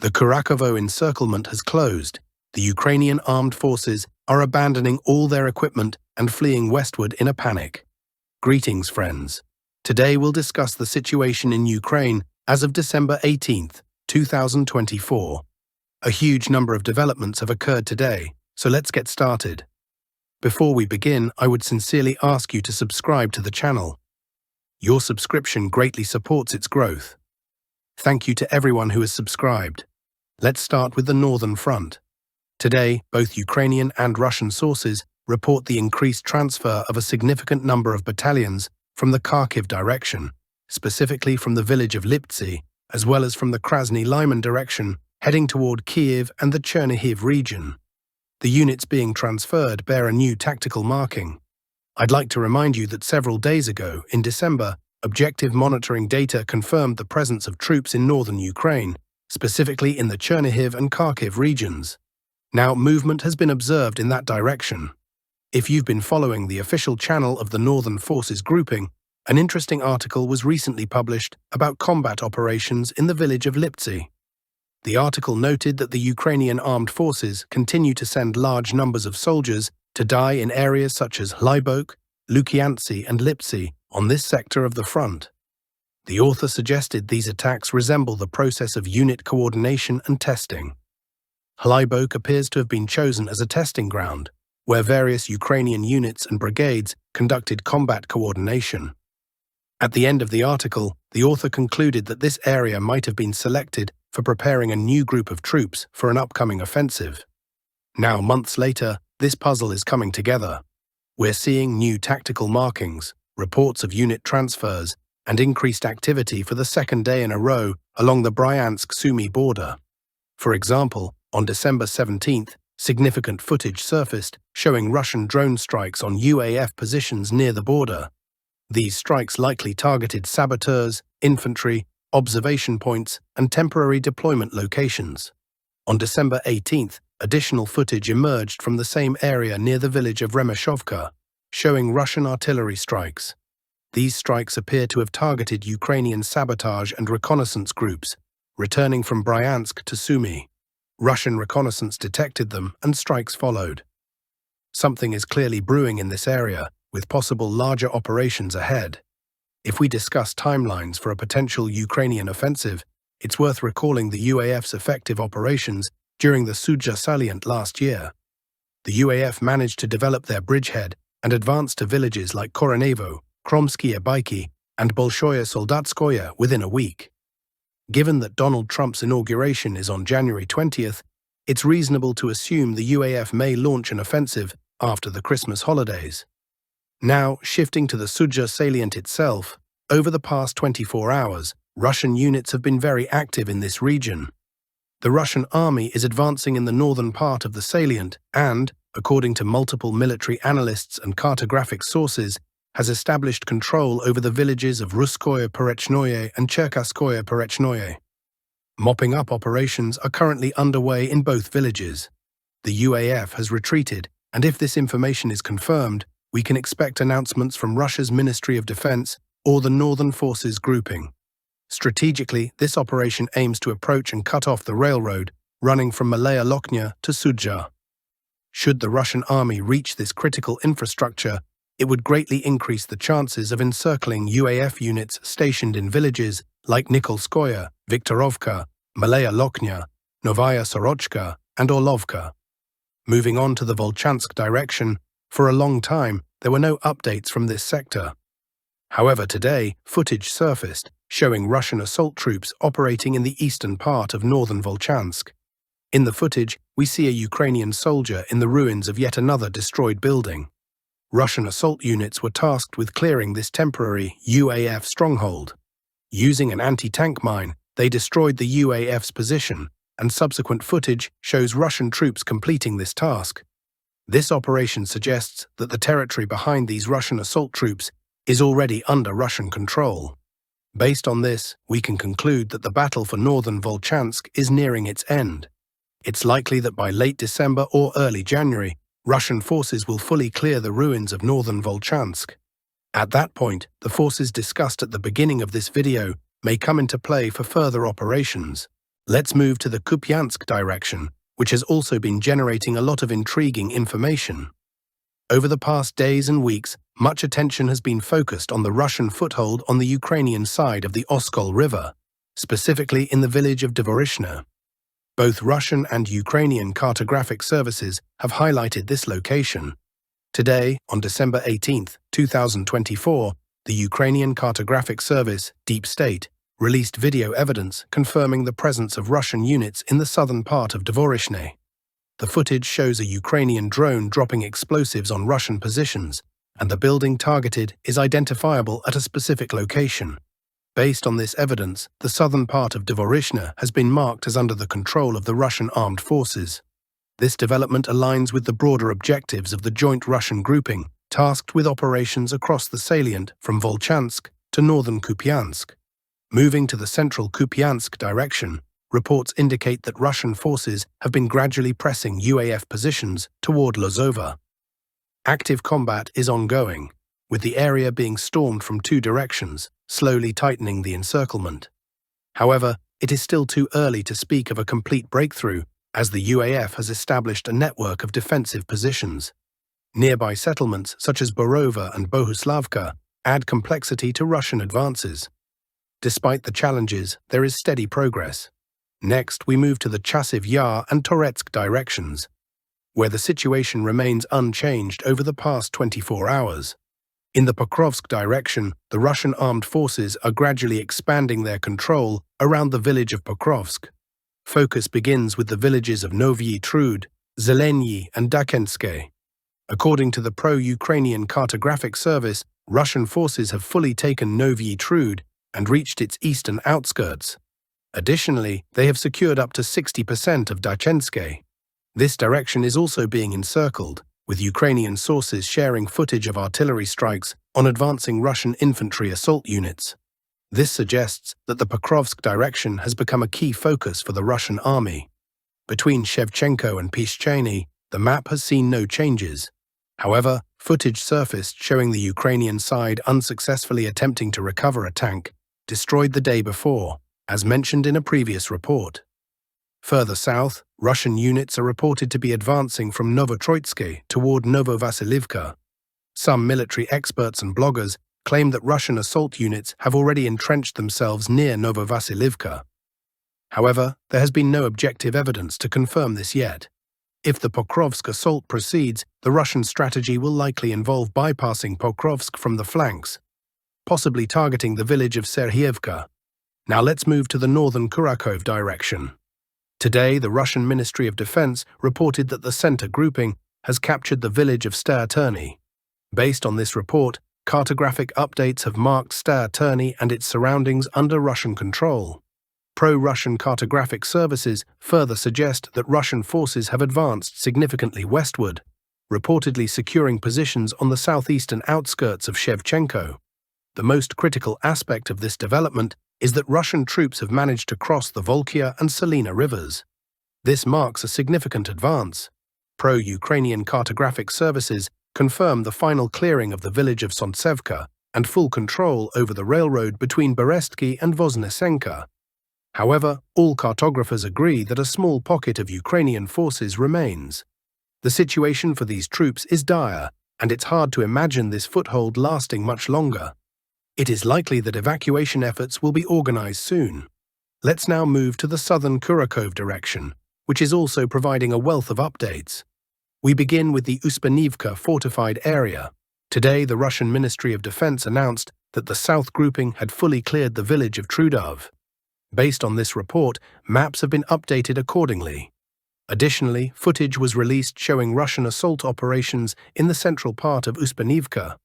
The Kurakhovo encirclement has closed. The Ukrainian armed forces are abandoning all their equipment and fleeing westward in a panic. Greetings, friends. Today we'll discuss the situation in Ukraine as of December 18th, 2024. A huge number of developments have occurred today, so let's get started. Before we begin, I would sincerely ask you to subscribe to the channel. Your subscription greatly supports its growth. Thank you to everyone who has subscribed. Let's start with the northern front. Today, both Ukrainian and Russian sources report the increased transfer of a significant number of battalions from the Kharkiv direction, specifically from the village of Liptsi, as well as from the Krasny Lyman direction, heading toward Kyiv and the Chernihiv region. The units being transferred bear a new tactical marking. I'd like to remind you that several days ago, in December, objective monitoring data confirmed the presence of troops in northern Ukraine, specifically in the Chernihiv and Kharkiv regions. Now, movement has been observed in that direction. If you've been following the official channel of the Northern Forces grouping, an interesting article was recently published about combat operations in the village of Liptsi. The article noted that the Ukrainian armed forces continue to send large numbers of soldiers to die in areas such as Lybok, Lukyantsy and Liptsi on this sector of the front. The author suggested these attacks resemble the process of unit coordination and testing. Lybok appears to have been chosen as a testing ground, where various Ukrainian units and brigades conducted combat coordination. At the end of the article, the author concluded that this area might have been selected for preparing a new group of troops for an upcoming offensive. Now, months later, this puzzle is coming together. We're seeing new tactical markings, reports of unit transfers, and increased activity for the second day in a row along the Bryansk-Sumy border. For example, on December 17th, significant footage surfaced showing Russian drone strikes on UAF positions near the border. These strikes likely targeted saboteurs, infantry, observation points, and temporary deployment locations. On December 18th, additional footage emerged from the same area near the village of Remeshovka, showing Russian artillery strikes. These strikes appear to have targeted Ukrainian sabotage and reconnaissance groups, returning from Bryansk to Sumy. Russian reconnaissance detected them and strikes followed. Something is clearly brewing in this area, with possible larger operations ahead. If we discuss timelines for a potential Ukrainian offensive, it's worth recalling the UAF's effective operations during the Suja Salient last year. The UAF managed to develop their bridgehead and advance to villages like Kurakhovo, Kromskye Baiki, and Bolshoye Soldatskoye within a week. Given that Donald Trump's inauguration is on January 20th, it's reasonable to assume the UAF may launch an offensive after the Christmas holidays. Now, shifting to the Suja Salient itself, over the past 24 hours, Russian units have been very active in this region. The Russian army is advancing in the northern part of the salient and, according to multiple military analysts and cartographic sources, has established control over the villages of Ruskoye Porechnoye and Cherkaskoye Porechnoye. Mopping up operations are currently underway in both villages. The UAF has retreated, and if this information is confirmed, we can expect announcements from Russia's Ministry of Defense or the Northern Forces grouping. Strategically, this operation aims to approach and cut off the railroad running from Malaya Lochnya to Suja. Should the Russian army reach this critical infrastructure, it would greatly increase the chances of encircling UAF units stationed in villages like Nikolskoye, Viktorovka, Malaya Lochnya, Novaya Sorochka, and Orlovka. Moving on to the Volchansk direction, for a long time there were no updates from this sector. However, today, footage surfaced showing Russian assault troops operating in the eastern part of northern Volchansk. In the footage, we see a Ukrainian soldier in the ruins of yet another destroyed building. Russian assault units were tasked with clearing this temporary UAF stronghold. Using an anti-tank mine, they destroyed the UAF's position, and subsequent footage shows Russian troops completing this task. This operation suggests that the territory behind these Russian assault troops is already under Russian control. Based on this, we can conclude that the battle for northern Volchansk is nearing its end. It's likely that by late December or early January, Russian forces will fully clear the ruins of northern Volchansk. At that point, the forces discussed at the beginning of this video may come into play for further operations. Let's move to the Kupiansk direction, which has also been generating a lot of intriguing information. Over the past days and weeks, much attention has been focused on the Russian foothold on the Ukrainian side of the Oskol River, specifically in the village of Dorisha. Both Russian and Ukrainian cartographic services have highlighted this location. Today, on December 18, 2024, the Ukrainian Cartographic Service, Deep State, released video evidence confirming the presence of Russian units in the southern part of Dorisha. The footage shows a Ukrainian drone dropping explosives on Russian positions, and the building targeted is identifiable at a specific location. Based on this evidence, the southern part of Dorisha has been marked as under the control of the Russian armed forces. This development aligns with the broader objectives of the joint Russian grouping, tasked with operations across the salient from Volchansk to northern Kupiansk. Moving to the central Kupiansk direction, reports indicate that Russian forces have been gradually pressing UAF positions toward Lozova. Active combat is ongoing, with the area being stormed from two directions, slowly tightening the encirclement. However, it is still too early to speak of a complete breakthrough, as the UAF has established a network of defensive positions. Nearby settlements such as Borova and Bohuslavka add complexity to Russian advances. Despite the challenges, there is steady progress. Next, we move to the Chasiv Yar and Toretsk directions, where the situation remains unchanged over the past 24 hours. In the Pokrovsk direction, the Russian armed forces are gradually expanding their control around the village of Pokrovsk. Focus begins with the villages of Novyi Trud, Zelenyi, and Dakhenske. According to the pro-Ukrainian Cartographic Service, Russian forces have fully taken Novyi Trud and reached its eastern outskirts. Additionally, they have secured up to 60% of Dakhenske. This direction is also being encircled, with Ukrainian sources sharing footage of artillery strikes on advancing Russian infantry assault units. This suggests that the Pokrovsk direction has become a key focus for the Russian army. Between Shevchenko and Pishcheny, the map has seen no changes. However, footage surfaced showing the Ukrainian side unsuccessfully attempting to recover a tank destroyed the day before, as mentioned in a previous report. Further south, Russian units are reported to be advancing from Novotroitske toward Novovasilivka. Some military experts and bloggers claim that Russian assault units have already entrenched themselves near Novovasilivka. However, there has been no objective evidence to confirm this yet. If the Pokrovsk assault proceeds, the Russian strategy will likely involve bypassing Pokrovsk from the flanks, possibly targeting the village of Serhievka. Now let's move to the northern Kurakov direction. Today, the Russian Ministry of Defense reported that the center grouping has captured the village of Stayaturny. Based on this report, cartographic updates have marked Stayaturny and its surroundings under Russian control. Pro-Russian cartographic services further suggest that Russian forces have advanced significantly westward, reportedly securing positions on the southeastern outskirts of Shevchenko. The most critical aspect of this development is that Russian troops have managed to cross the Volkhya and Salina rivers. This marks a significant advance. Pro-Ukrainian cartographic services confirm the final clearing of the village of Sontsevka and full control over the railroad between Berestki and Voznesenka. However, all cartographers agree that a small pocket of Ukrainian forces remains. The situation for these troops is dire, and it's hard to imagine this foothold lasting much longer. It is likely that evacuation efforts will be organized soon. Let's now move to the southern Kurakov direction, which is also providing a wealth of updates. We begin with the Uspenivka fortified area. Today, the Russian Ministry of Defense announced that the south grouping had fully cleared the village of Trudov. Based on this report, maps have been updated accordingly. Additionally, footage was released showing Russian assault operations in the central part of Uspenivka.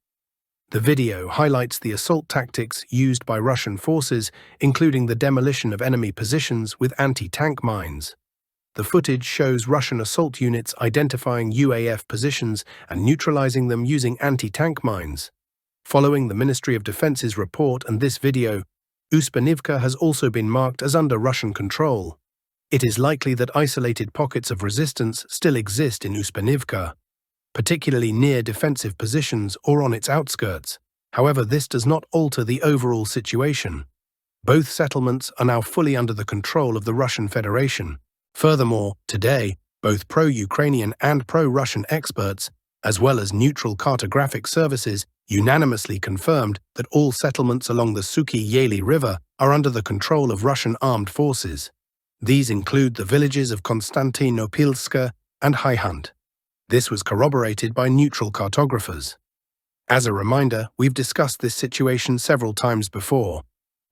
The video highlights the assault tactics used by Russian forces, including the demolition of enemy positions with anti-tank mines. The footage shows Russian assault units identifying UAF positions and neutralizing them using anti-tank mines. Following the Ministry of Defense's report and this video, Uspenivka has also been marked as under Russian control. It is likely that isolated pockets of resistance still exist in Uspenivka, particularly near defensive positions or on its outskirts. However, this does not alter the overall situation. Both settlements are now fully under the control of the Russian Federation. Furthermore, today, both pro-Ukrainian and pro-Russian experts, as well as neutral cartographic services, unanimously confirmed that all settlements along the Suki-Yeli River are under the control of Russian armed forces. These include the villages of Konstantinopilska and Haihand. This was corroborated by neutral cartographers. As a reminder, we've discussed this situation several times before.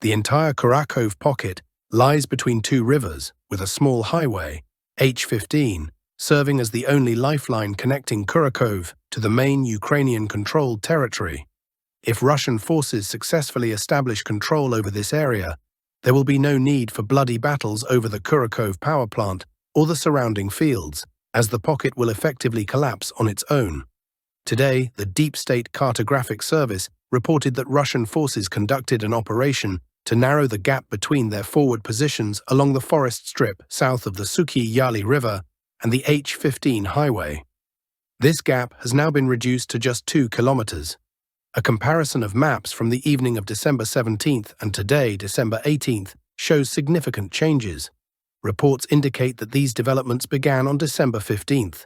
The entire Kurakov pocket lies between two rivers, with a small highway, H15, serving as the only lifeline connecting Kurakov to the main Ukrainian-controlled territory. If Russian forces successfully establish control over this area, there will be no need for bloody battles over the Kurakov power plant or the surrounding fields, as the pocket will effectively collapse on its own. Today, the Deep State Cartographic Service reported that Russian forces conducted an operation to narrow the gap between their forward positions along the forest strip south of the Suki-Yali River and the H15 highway. This gap has now been reduced to just 2 kilometers. A comparison of maps from the evening of December 17th and today, December 18th, shows significant changes. Reports indicate that these developments began on December 15th,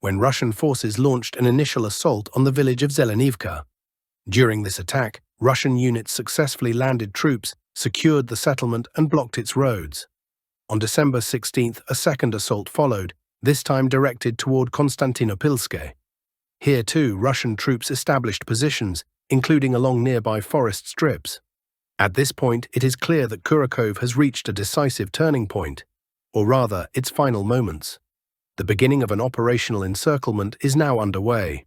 when Russian forces launched an initial assault on the village of Zelenivka. During this attack, Russian units successfully landed troops, secured the settlement and blocked its roads. On December 16th, a second assault followed, this time directed toward Konstantinopilsk. Here too, Russian troops established positions, including along nearby forest strips. At this point, it is clear that Kurakov has reached a decisive turning point, or rather, its final moments. The beginning of an operational encirclement is now underway.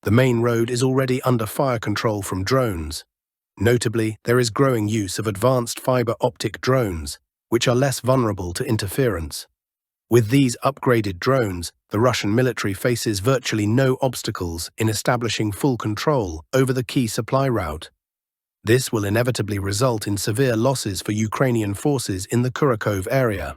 The main road is already under fire control from drones. Notably, there is growing use of advanced fiber optic drones, which are less vulnerable to interference. With these upgraded drones, the Russian military faces virtually no obstacles in establishing full control over the key supply route. This will inevitably result in severe losses for Ukrainian forces in the Kurakov area.